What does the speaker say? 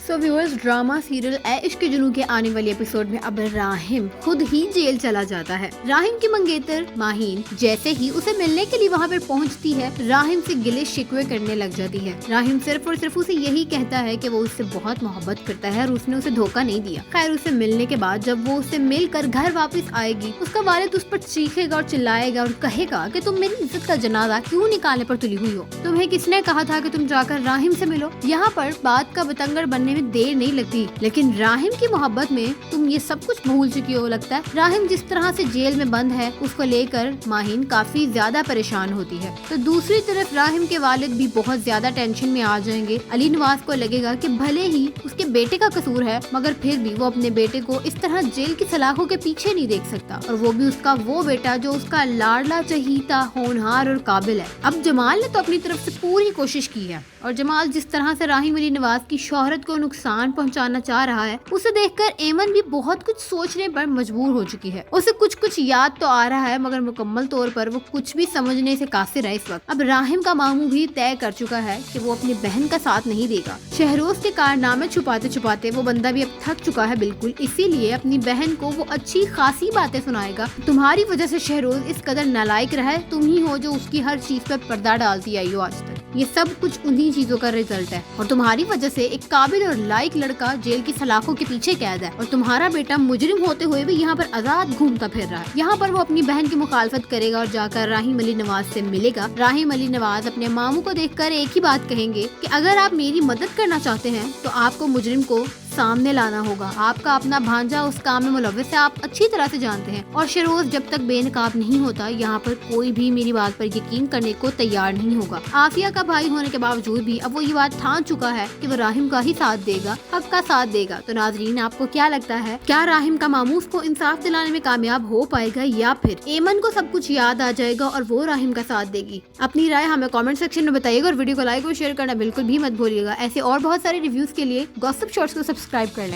So viewers, drama serial ए इश्क के जुनून के आने वाले एपिसोड में अब राहिम खुद ही जेल चला जाता है। राहिम की मंगेतर माहीन जैसे ही उसे मिलने के लिए वहाँ पर पहुँचती है, राहिम से गिले शिकवे करने लग जाती है। राहिम सिर्फ और सिर्फ उसे यही कहता है कि वो उससे बहुत मोहब्बत करता है और उसने उसे धोखा नहीं दिया। खैर, उसे मिलने के बाद जब वो उससे मिलकर घर वापस आएगी, उसका वालिद उस पर चीखेगा और चिल्लाएगा और कहेगा कि तुम मेरी इज्जत का जनाजा क्यों निकालने पर तुली हुई हो? तुम्हें किसने कहा था कि तुम जाकर राहिम से मिलो? यहाँ पर बात का बतंगड़ बनने में देर नहीं लगती, लेकिन राहिम की मोहब्बत में तुम ये सब कुछ भूल चुकी हो लगता है। राहिम जिस तरह से जेल में बंद है, उसको लेकर माहीन काफी ज्यादा परेशान होती है। तो दूसरी तरफ राहिम के वालिद भी बहुत ज्यादा टेंशन में आ जाएंगे। अली नवाज को लगेगा कि भले ही उसके बेटे का कसूर है, मगर फिर भी वो अपने बेटे को इस तरह जेल की सलाखों के पीछे नहीं देख सकता, और वो भी उसका वो बेटा जो उसका लाडला, चहीता, होनहार और काबिल है। अब जमाल ने तो अपनी तरफ से पूरी कोशिश की है, और जमाल जिस तरह से राहिम अली नवाज की शोहरत को नुकसान पहुंचाना चाह रहा है, उसे देखकर एमन भी बहुत कुछ सोचने पर मजबूर हो चुकी है। उसे कुछ कुछ याद तो आ रहा है, मगर मुकम्मल तौर पर वो कुछ भी समझने से कासिर है इस वक्त। अब राहिम का मामू भी तय कर चुका है कि वो अपनी बहन का साथ नहीं देगा। शहरोज के कारनामे छुपाते छुपाते वो बंदा भी अब थक चुका है बिल्कुल, इसीलिए अपनी बहन को वो अच्छी खासी बातें सुनाएगा। तुम्हारी वजह से शहरोज इस कदर नालायक रहा है, तुम ही हो जो उसकी हर चीज पर पर्दा डालती आई हो आज तक। ये सब कुछ उन्हीं चीजों का रिजल्ट है, और तुम्हारी वजह से एक काबिल और लायक लड़का जेल की सलाखों के पीछे कैद है, और तुम्हारा बेटा मुजरिम होते हुए भी यहाँ पर आजाद घूमता फिर रहा है। यहाँ पर वो अपनी बहन की मुखालफत करेगा और जाकर राहिम अली नवाज से मिलेगा। राहिम अली नवाज अपने मामू को देखकर एक ही बात कहेंगे कि अगर आप मेरी मदद करना चाहते हैं तो आपको मुजरिम को सामने लाना होगा। आपका अपना भांजा उस काम में मुलव्विस है, आप अच्छी तरह से जानते हैं, और शहरोज जब तक बेनकाब नहीं होता, यहाँ पर कोई भी मेरी बात पर यकीन करने को तैयार नहीं होगा। आफिया का भाई होने के बावजूद भी अब वो ये बात ठान चुका है कि वो राहिम का ही साथ देगा, हक का साथ देगा। तो नाजरीन, आपको क्या लगता है, क्या राहिम का मामूस को इंसाफ दिलाने में कामयाब हो पाएगा, या फिर एमन को सब कुछ याद आ जाएगा और वो राहिम का साथ देगी? अपनी राय हमें कमेंट सेक्शन में बताइएगा, और वीडियो को लाइक और शेयर करना बिल्कुल भी मत भूलिएगा। ऐसे और बहुत सारे रिव्यूज के लिए गॉसिप शॉर्ट्स को सब्सक्राइब कर लें।